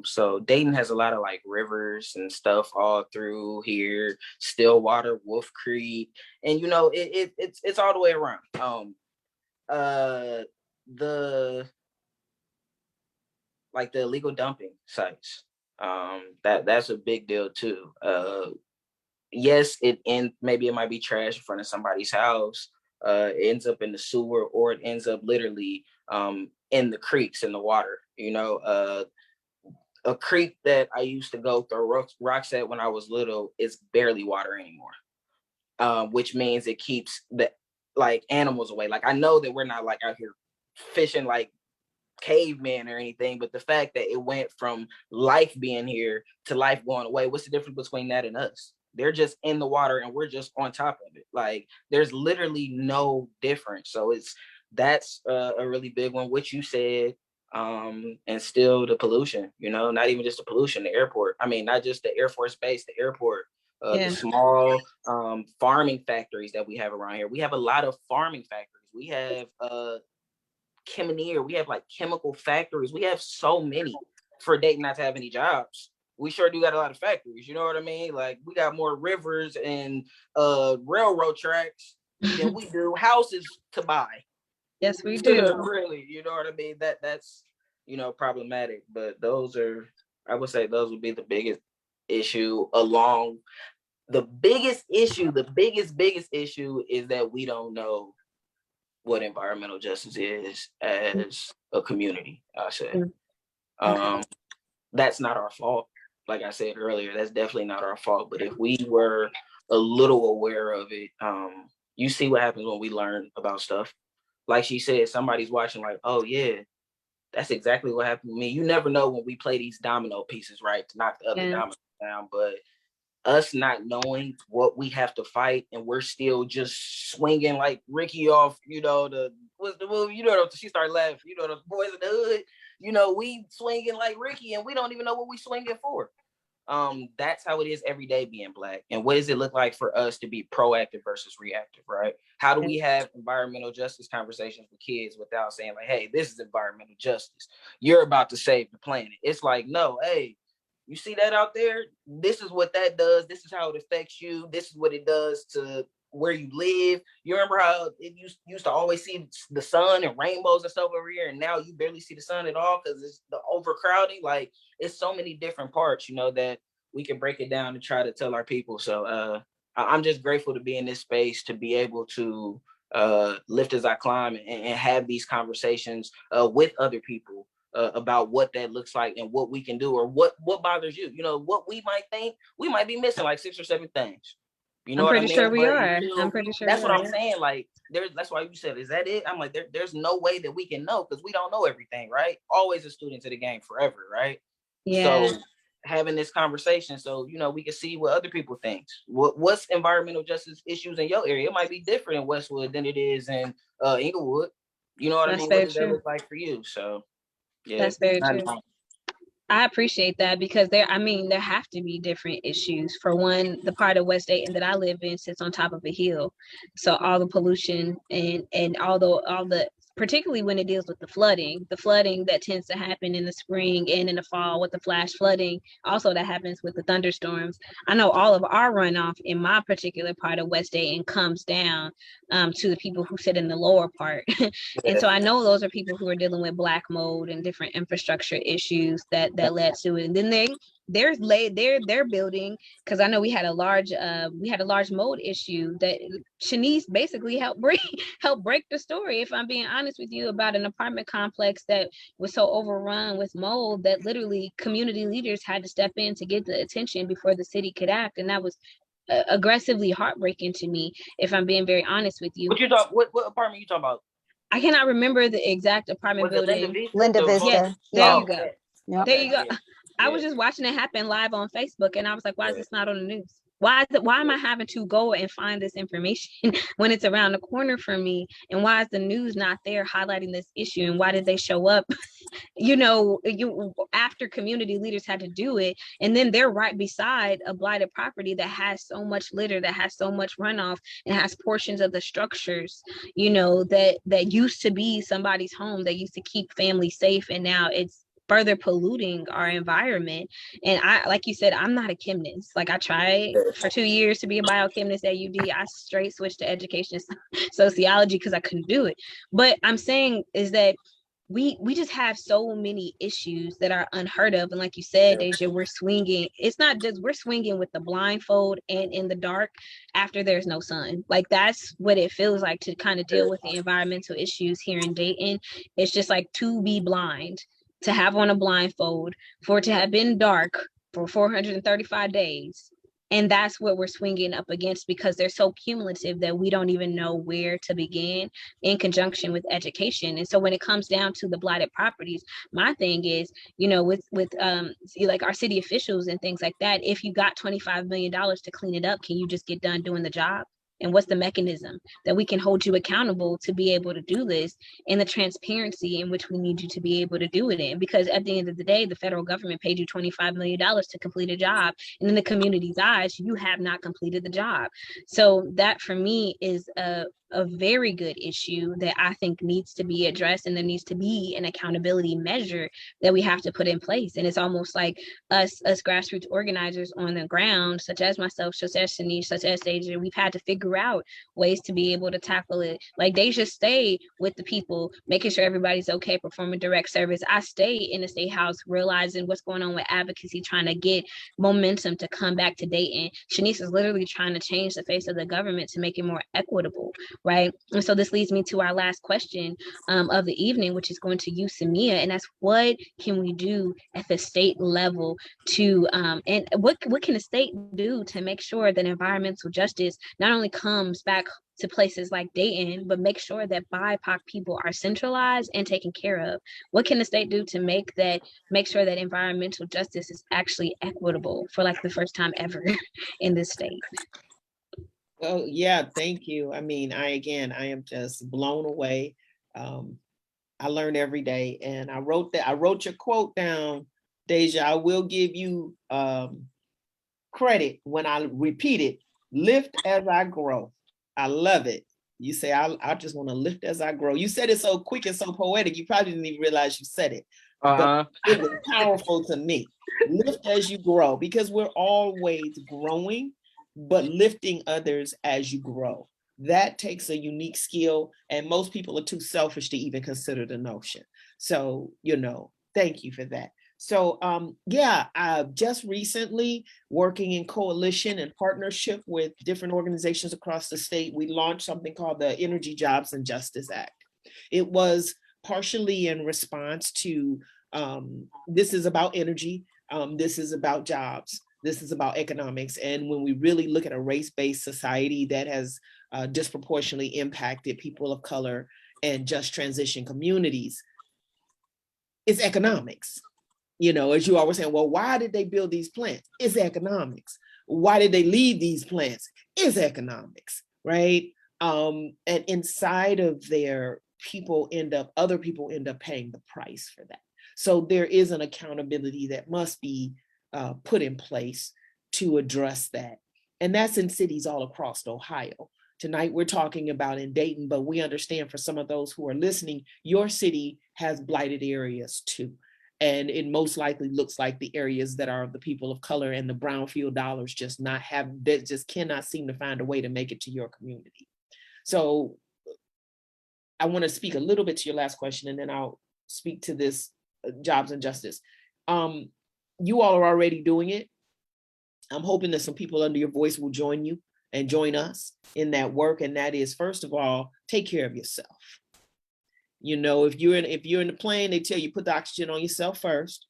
So Dayton has a lot of like rivers and stuff all through here, Stillwater, Wolf Creek, and you know it's all the way around. The like the illegal dumping sites. That's a big deal too. Yes, maybe it might be trash in front of somebody's house. It ends up in the sewer, or it ends up literally in the creeks, in the water. You know, a creek that I used to go throw rocks at when I was little is barely water anymore, which means it keeps the like animals away. Like I know that we're not like out here fishing like cavemen or anything, but the fact that it went from life being here to life going away, what's the difference between that and us? They're just in the water and we're just on top of it. Like there's literally no difference. So that's a really big one, which you said, and still the pollution, you know, not even just the pollution, the airport. I mean, not just the Air Force Base, the airport, the small farming factories that we have around here. We have a lot of farming factories. We have CommEN, we have like chemical factories. We have so many for Dayton not to have any jobs. We sure do got a lot of factories, you know what I mean? Like we got more rivers and railroad tracks than we do houses to buy. Yes, we do. Really, you know what I mean? That's you know problematic. But I would say those would be the biggest issue. Along the biggest issue is that we don't know what environmental justice is as a community, I say. That's not our fault. Like I said earlier, that's definitely not our fault. But if we were a little aware of it, you see what happens when we learn about stuff. Like she said, somebody's watching like, oh yeah, that's exactly what happened to me. You never know when we play these domino pieces, right? To knock the other domino down. But us not knowing what we have to fight, and we're still just swinging like Ricky off, you know, what's the movie? You know, she started laughing, you know, the Boys in the Hood, you know, we swinging like Ricky and we don't even know what we swinging for. That's how it is every day being Black. And what does it look like for us to be proactive versus reactive, right? How do we have environmental justice conversations with kids without saying like, hey, this is environmental justice. You're about to save the planet. It's like, no, hey, you see that out there? This is what that does. This is how it affects you. This is what it does to where you live. You remember how it used to always see the sun and rainbows and stuff over here, and now you barely see the sun at all because it's the overcrowding. Like it's so many different parts, you know, that we can break it down and try to tell our people. So I'm just grateful to be in this space, to be able to lift as I climb and have these conversations with other people. About what that looks like and what we can do, or what bothers you. You know, what we might think we might be missing like 6 or 7 things. You know, I'm pretty sure we are. I'm pretty sure that's what I'm saying. Like that's why you said, is that it? I'm like, there's no way that we can know because we don't know everything, right? Always a student to the game forever, right? Yeah. So having this conversation, so you know, we can see what other people think. What's environmental justice issues in your area? It might be different in Westwood than it is in Inglewood. You know what I mean? What does that look like for you? So yeah, that's very true. I appreciate that because there have to be different issues. For one, the part of West Dayton that I live in sits on top of a hill, so all the pollution and all the particularly when it deals with the flooding that tends to happen in the spring and in the fall with the flash flooding, also that happens with the thunderstorms. I know all of our runoff in my particular part of West Dayton comes down to the people who sit in the lower part. And so I know those are people who are dealing with black mold and different infrastructure issues that led to it. And then they're building, because I know we had a large mold issue that Shanice basically helped break the story, if I'm being honest with you, about an apartment complex that was so overrun with mold that literally community leaders had to step in to get the attention before the city could act. And that was aggressively heartbreaking to me, if I'm being very honest with you. What apartment you talking about? I cannot remember the exact apartment Was it building. Linda Vista. Yes, there Yeah. you go. Yep. There you go. I was just watching it happen live on Facebook, and I was like, why is this not on the news? Why am I having to go and find this information when it's around the corner from me? And why is the news not there highlighting this issue? And why did they show up, after community leaders had to do it? And then they're right beside a blighted property that has so much litter, that has so much runoff, and has portions of the structures, that used to be somebody's home, that used to keep families safe, and now it's further polluting our environment. And like you said, I'm not a chemist. Like, I tried for 2 years to be a biochemist at UD. I straight switched to education sociology because I couldn't do it. But I'm saying is that we just have so many issues that are unheard of. And like you said, Deja, we're swinging. It's not just we're swinging with the blindfold and in the dark after there's no sun. Like, that's what it feels like to kind of deal with the environmental issues here in Dayton. It's just like to be blind, to have on a blindfold, for it to have been dark for 435 days. And that's what we're swinging up against, because they're so cumulative that we don't even know where to begin, in conjunction with education. And so when it comes down to the blighted properties, my thing is, with like our city officials and things like that, if you got $25 million to clean it up, can you just get done doing the job? And what's the mechanism that we can hold you accountable to be able to do this, and the transparency in which we need you to be able to do it in? Because at the end of the day, the federal government paid you $25 million to complete a job. And in the community's eyes, you have not completed the job. So that for me is a very good issue that I think needs to be addressed, and there needs to be an accountability measure that we have to put in place. And it's almost like us grassroots organizers on the ground, such as myself, such as Shanice, such as Deja, we've had to figure out ways to be able to tackle it. Like, Deja stay with the people, making sure everybody's okay, performing direct service. I stay in the state house, realizing what's going on with advocacy, trying to get momentum to come back to Dayton. Shanice is literally trying to change the face of the government to make it more equitable, right? And so this leads me to our last question of the evening, which is going to you, Samia, and that's, what can we do at the state level to and what can the state do to make sure that environmental justice not only comes back to places like Dayton, but make sure that BIPOC people are centralized and taken care of? What can the state do to make sure that environmental justice is actually equitable for like the first time ever in this state? Well, yeah, thank you. I mean, I am just blown away. I learn every day, and I wrote your quote down, Deja. I will give you credit when I repeat it. Lift as I grow. I love it. You say, I just want to lift as I grow. You said it so quick and so poetic, you probably didn't even realize you said it. But it was powerful to me. Lift as you grow, because we're always growing, but lifting others as you grow. That takes a unique skill, and most people are too selfish to even consider the notion. So, thank you for that. So, just recently, working in coalition and partnership with different organizations across the state, we launched something called the Energy Jobs and Justice Act. It was partially in response to, this is about energy, this is about jobs, this is about economics. And when we really look at a race-based society that has disproportionately impacted people of color and just transition communities, it's economics. As you always saying, well, why did they build these plants? It's economics. Why did they leave these plants? It's economics, right? And inside of there, other people end up paying the price for that. So there is an accountability that must be put in place to address that. And that's in cities all across Ohio. Tonight, we're talking about in Dayton, but we understand for some of those who are listening, your city has blighted areas too. And it most likely looks like the areas that are the people of color and the brownfield dollars just cannot seem to find a way to make it to your community. So I want to speak a little bit to your last question, and then I'll speak to this jobs and justice. You all are already doing it. I'm hoping that some people under your voice will join you and join us in that work. And that is, first of all, take care of yourself. You know, if you're in the plane, they tell you put the oxygen on yourself first,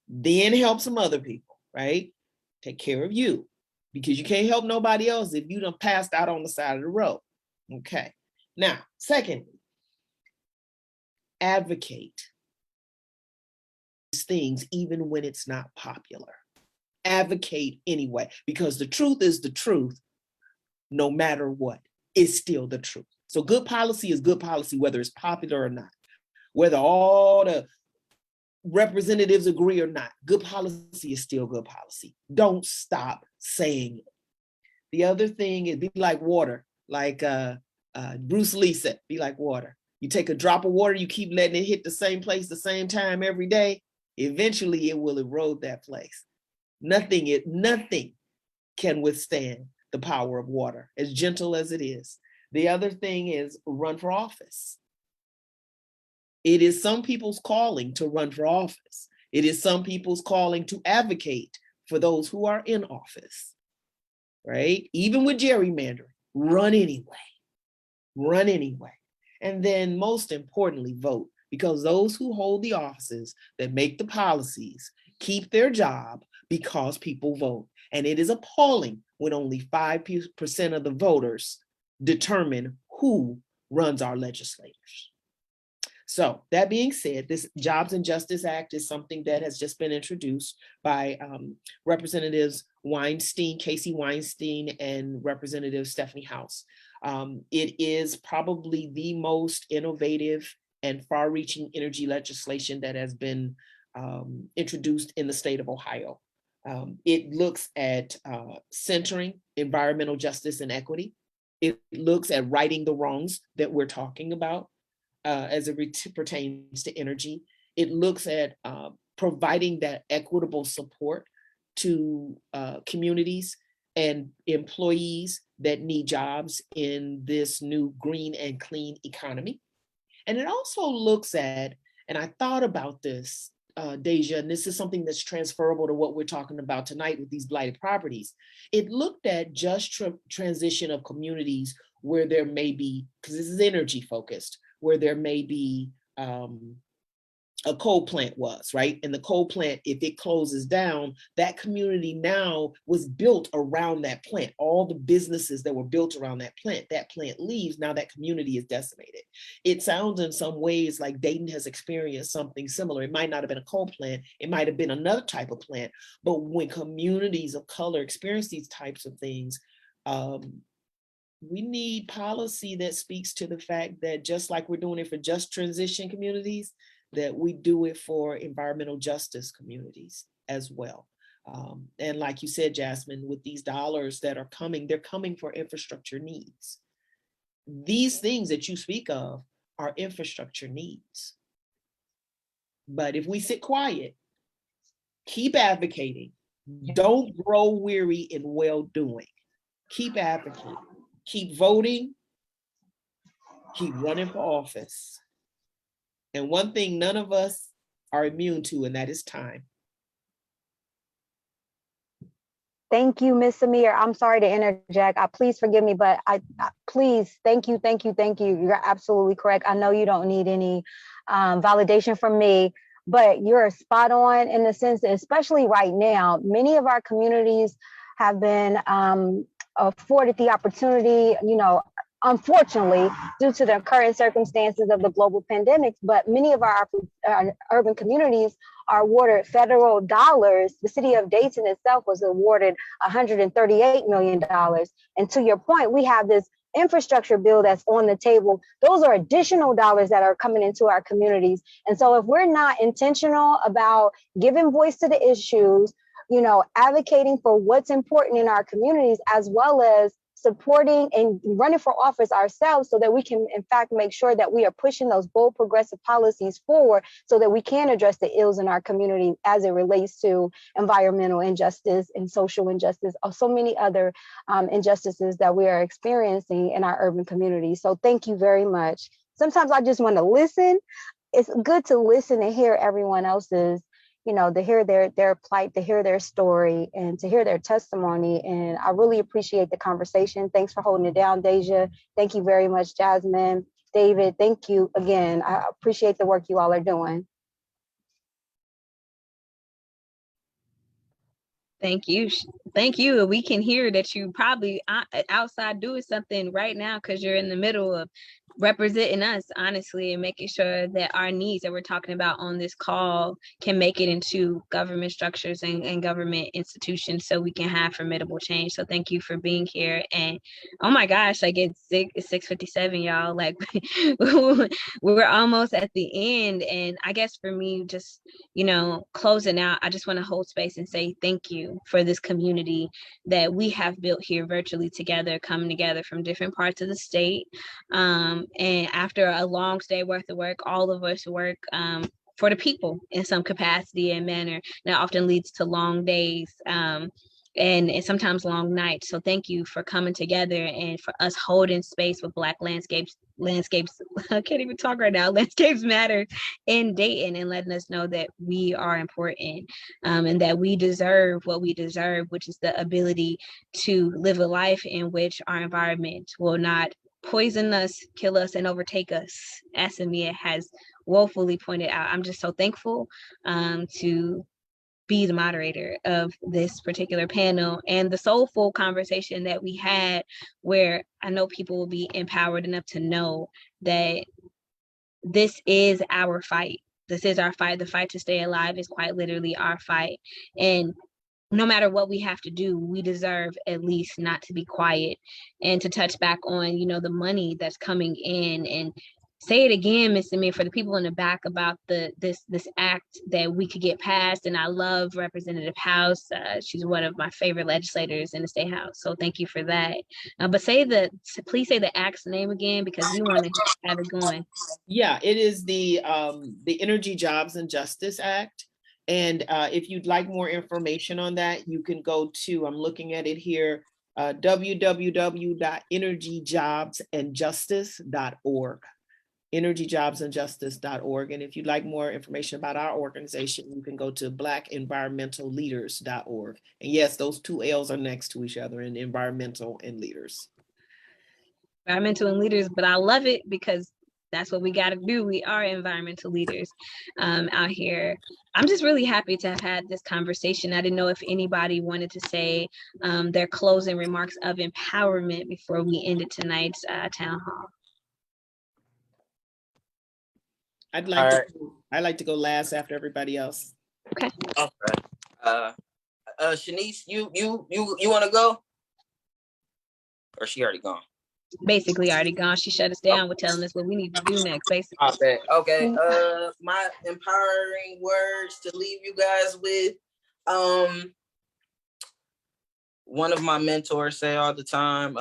then help some other people, right? Take care of you, because you can't help nobody else if you done passed out on the side of the road. Okay. Now, secondly, advocate these things even when it's not popular. Advocate anyway, because the truth is the truth, no matter what. It's still the truth. So good policy is good policy, whether it's popular or not, whether all the representatives agree or not. Good policy is still good policy. Don't stop saying it. The other thing is be like water, like Bruce Lee said, be like water. You take a drop of water, you keep letting it hit the same place the same time every day, eventually it will erode that place. Nothing can withstand the power of water, as gentle as it is. The other thing is run for office. It is some people's calling to run for office. It is some people's calling to advocate for those who are in office, right? Even with gerrymandering, run anyway. Run anyway. And then most importantly, vote, because those who hold the offices that make the policies keep their job because people vote. And it is appalling when only 5% of the voters determine who runs our legislators. So that being said, this Jobs and Justice Act is something that has just been introduced by Representatives Weinstein, Casey Weinstein, and Representative Stephanie House. It is probably the most innovative and far-reaching energy legislation that has been introduced in the state of Ohio. It looks at centering environmental justice and equity. It looks at righting the wrongs that we're talking about as it pertains to energy. It looks at providing that equitable support to communities and employees that need jobs in this new green and clean economy. And it also looks at, and I thought about this, Deja, and this is something that's transferable to what we're talking about tonight with these blighted properties. It looked at just transition of communities where there may be, because this is energy focused, where there may be a coal plant was, right? And the coal plant, if it closes down, that community now was built around that plant. All the businesses that were built around that plant leaves, now that community is decimated. It sounds in some ways like Dayton has experienced something similar. It might not have been a coal plant, it might have been another type of plant, but when communities of color experience these types of things, we need policy that speaks to the fact that just like we're doing it for just transition communities, that we do it for environmental justice communities as well. And like you said, Jasmine, with these dollars that are coming, they're coming for infrastructure needs. These things that you speak of are infrastructure needs. But if we sit quiet, keep advocating, don't grow weary in well-doing, keep advocating, keep voting, keep running for office. And one thing none of us are immune to, and that is time. Thank you, Ms. Samir. I'm sorry to interject. Please forgive me, but please, thank you. You're absolutely correct. I know you don't need any validation from me, but you're spot on in the sense that, especially right now, many of our communities have been afforded the opportunity, unfortunately, due to the current circumstances of the global pandemic, but many of our urban communities are awarded federal dollars. The city of Dayton itself was awarded $138 million. And to your point, we have this infrastructure bill that's on the table. Those are additional dollars that are coming into our communities. And so if we're not intentional about giving voice to the issues, advocating for what's important in our communities, as well as supporting and running for office ourselves so that we can, in fact, make sure that we are pushing those bold progressive policies forward so that we can address the ills in our community as it relates to environmental injustice and social injustice, or so many other injustices that we are experiencing in our urban communities. So thank you very much. Sometimes I just want to listen. It's good to listen and hear everyone else's you know, to hear their plight, to hear their story, and to hear their testimony. And I really appreciate the conversation. Thanks for holding it down, Deja. Thank you very much, Jasmine. David, thank you again. I appreciate the work you all are doing. Thank you. Thank you. We can hear that you probably outside doing something right now because you're in the middle of representing us, honestly, and making sure that our needs that we're talking about on this call can make it into government structures and government institutions so we can have formidable change. So thank you for being here. And oh my gosh, like it's 6:57, y'all. Like we're almost at the end. And I guess for me, just, you know, closing out, I just want to hold space and say thank you for this community that we have built here virtually together, coming together from different parts of the state. And after a long day worth of work, all of us work for the people in some capacity and manner. That often leads to long days and sometimes long nights. So thank you for coming together and for us holding space with Black landscapes, I can't even talk right now, landscapes matter in Dayton, and letting us know that we are important and that we deserve what we deserve, which is the ability to live a life in which our environment will not poison us, kill us, and overtake us, as Samia has woefully pointed out. I'm just so thankful to be the moderator of this particular panel and the soulful conversation that we had, where I know people will be empowered enough to know that this is our fight. This is our fight. The fight to stay alive is quite literally our fight. And no matter what we have to do, we deserve at least not to be quiet. And to touch back on, you know, the money that's coming in, and say it again, Ms. Amir, for the people in the back about this act that we could get passed. And I love Representative House. She's one of my favorite legislators in the State House. So thank you for that. But please say the act's name again, because we want to have it going. Yeah, it is the Energy Jobs and Justice Act. And if you'd like more information on that, you can go to, I'm looking at it here, www.energyjobsandjustice.org. energyjobsandjustice.org. And if you'd like more information about our organization, you can go to blackenvironmentalleaders.org. And yes, those two L's are next to each other, in environmental and leaders. Environmental and leaders, but I love it because that's what we got to do. We are environmental leaders out here. I'm just really happy to have had this conversation. I didn't know if anybody wanted to say their closing remarks of empowerment before we ended tonight's town hall. I'd like to go last after everybody else. Okay. Shanice, you want to go? Or she already gone? Basically already gone. She shut us down with telling us what we need to do next, basically. Okay. My empowering words to leave you guys with. One of my mentors say all the time,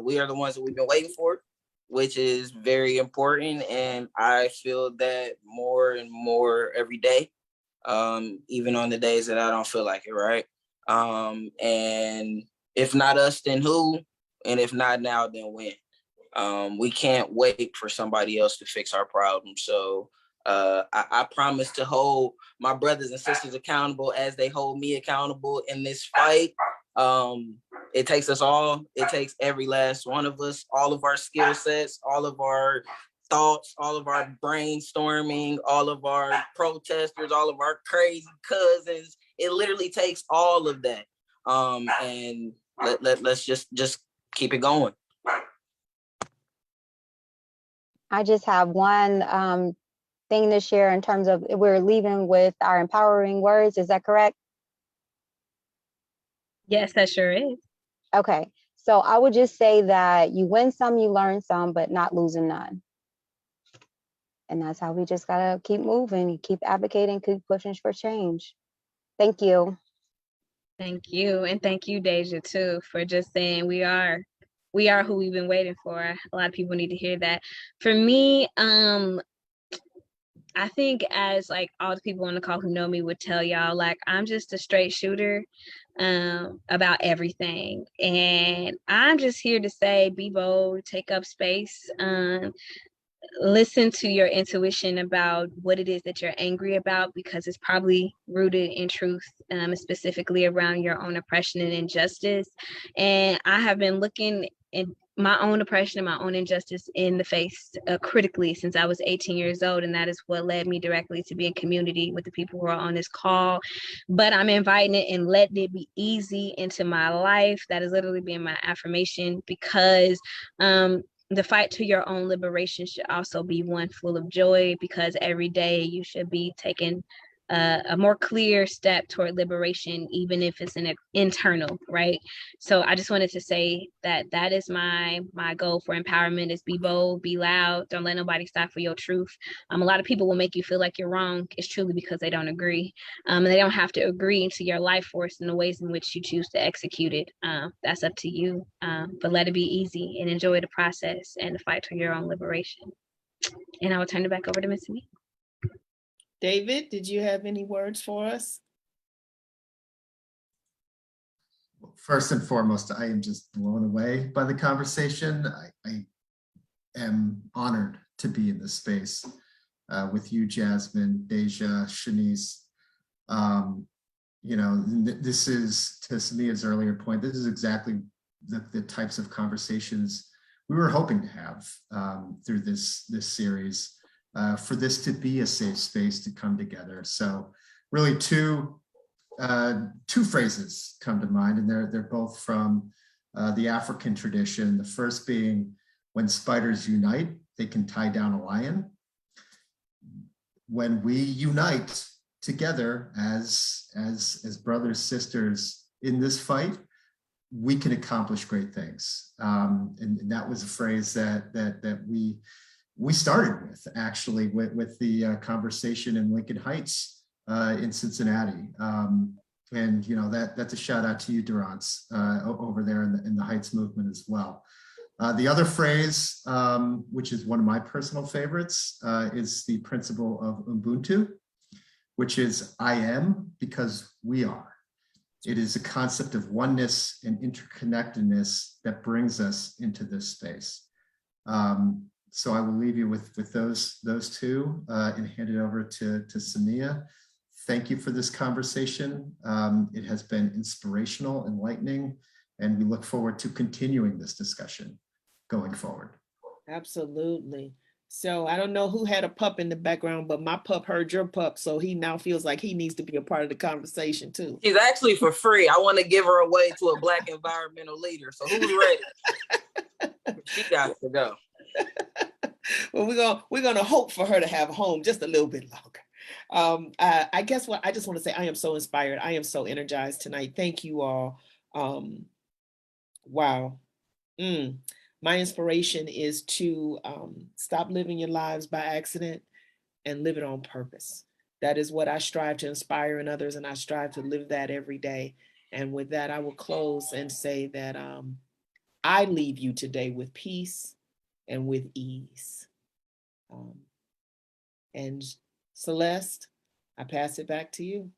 we are the ones that we've been waiting for, which is very important. And I feel that more and more every day, even on the days that I don't feel like it, right? And if not us, then who? And if not now, then when? We can't wait for somebody else to fix our problem. So I promise to hold my brothers and sisters accountable as they hold me accountable in this fight. It takes us all. It takes every last one of us, all of our skill sets, all of our thoughts, all of our brainstorming, all of our protesters, all of our crazy cousins. It literally takes all of that. And let's just keep it going. I just have one thing to share in terms of we're leaving with our empowering words. Is that correct? Yes, that sure is. Okay. So I would just say that you win some, you learn some, but not losing none. And that's how we just gotta keep moving, keep advocating, keep pushing for change. Thank you. Thank you. And thank you, Deja, too, for just saying we are who we've been waiting for. A lot of people need to hear that. For me, I think, as like all the people on the call who know me would tell y'all, like I'm just a straight shooter about everything. And I'm just here to say, be bold, take up space. listen to your intuition about what it is that you're angry about, because it's probably rooted in truth, specifically around your own oppression and injustice. And I have been looking at my own oppression and my own injustice in the face critically since I was 18 years old. And that is what led me directly to be in community with the people who are on this call. But I'm inviting it and letting it be easy into my life. That is literally being my affirmation, because the fight to your own liberation should also be one full of joy, because every day you should be taking a more clear step toward liberation, even if it's an internal, right? So I just wanted to say that that is my goal for empowerment: is be bold, be loud, don't let nobody stop for your truth. A lot of people will make you feel like you're wrong. It's truly because they don't agree, and they don't have to agree into your life force in the ways in which you choose to execute it. That's up to you, but let it be easy and enjoy the process and the fight for your own liberation. And I will turn it back over to Miss Me. David, did you have any words for us? First and foremost, I am just blown away by the conversation. I am honored to be in this space with you, Jasmine, Deja, Shanice. This is, to Samia's earlier point, this is exactly the types of conversations we were hoping to have through this series, for this to be a safe space to come together. So really two phrases come to mind, and they're both from the African tradition. The first being, when spiders unite, they can tie down a lion. When we unite together as brothers, sisters in this fight, we can accomplish great things. And that was a phrase that we started with, actually, with the conversation in Lincoln Heights in Cincinnati. And that's a shout out to you, Durance, over there in the Heights movement as well. The other phrase, which is one of my personal favorites, is the principle of Ubuntu, which is I am because we are. It is a concept of oneness and interconnectedness that brings us into this space. So I will leave you with those two and hand it over to Samia. Thank you for this conversation. It has been inspirational, enlightening, and we look forward to continuing this discussion going forward. Absolutely. So I don't know who had a pup in the background, but my pup heard your pup, so he now feels like he needs to be a part of the conversation too. She's actually for free. I want to give her away to a Black environmental leader. So who's ready? She got to go. Well, we're gonna hope for her to have a home just a little bit longer. I guess what I just want to say, I am so inspired. I am so energized tonight. Thank you all. Wow. My inspiration is to stop living your lives by accident and live it on purpose. That is what I strive to inspire in others, and I strive to live that every day. And with that, I will close and say that I leave you today with peace and with ease. And Celeste, I pass it back to you.